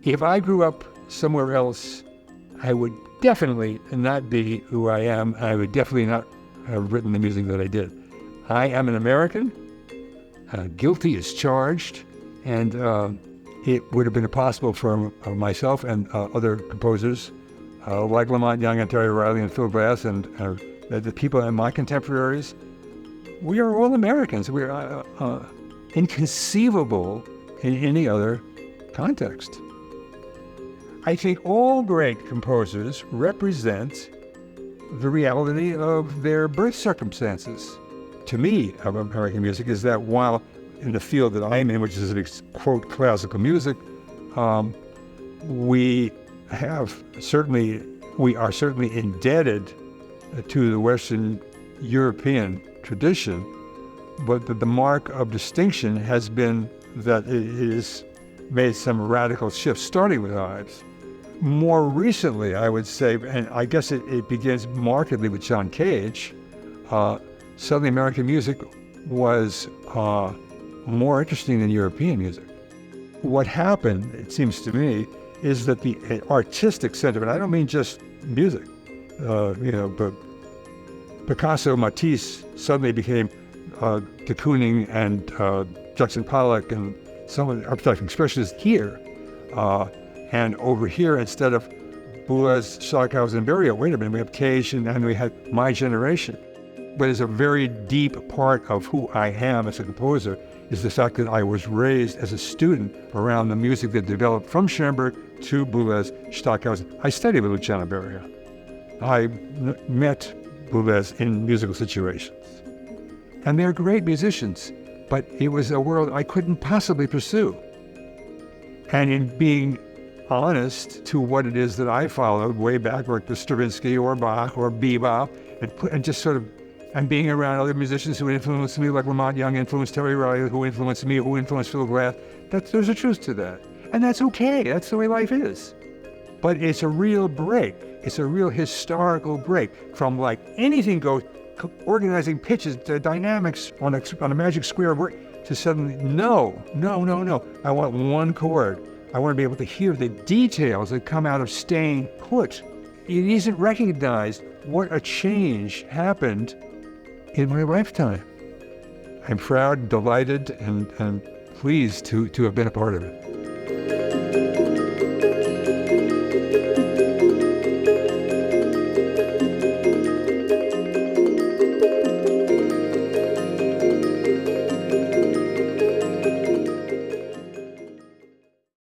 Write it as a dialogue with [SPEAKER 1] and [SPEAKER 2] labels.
[SPEAKER 1] If I grew up somewhere else, I would definitely not be who I am. I would definitely not have written the music that I did. I am an American, guilty as charged, and it would have been impossible for myself and other composers like Monte Young and Terry Riley and Phil Glass and the people in my contemporaries. We are all Americans. We are inconceivable in any other context. I think all great composers represent the reality of their birth circumstances. To me, of American music is that while in the field that I'm in, which is, quote, classical music, we are certainly indebted to the Western European tradition, but the mark of distinction has been that it has made some radical shifts, starting with Ives. More recently, I would say, and I guess it begins markedly with John Cage, Southern American music was more interesting than European music. What happened, it seems to me, is that the artistic sentiment, I don't mean just music, but Picasso, Matisse suddenly became de Kooning and Jackson Pollock and some of the abstract expressionists here. And over here, instead of Boulez, Stockhausen, and Berlioz, wait a minute, we have Cage and we had my generation. But it's a very deep part of who I am as a composer is the fact that I was raised as a student around the music that developed from Schoenberg to Boulez, Stockhausen. I studied with Luciano Berio. I met Boulez in musical situations. And they're great musicians, but it was a world I couldn't possibly pursue. And in being honest to what it is that I followed way back, like the Stravinsky or Bach or bebop, and just sort of, and being around other musicians who influenced me, like Monte Young influenced Terry Riley, who influenced me, who influenced Phil Glass, there's a truth to that. And that's okay, that's the way life is. But it's a real break. It's a real historical break from like anything goes, organizing pitches, the dynamics on a magic square, to suddenly, no. I want one chord. I want to be able to hear the details that come out of staying put. It isn't recognized what a change happened in my lifetime. I'm proud, delighted, and pleased to have been a part of it.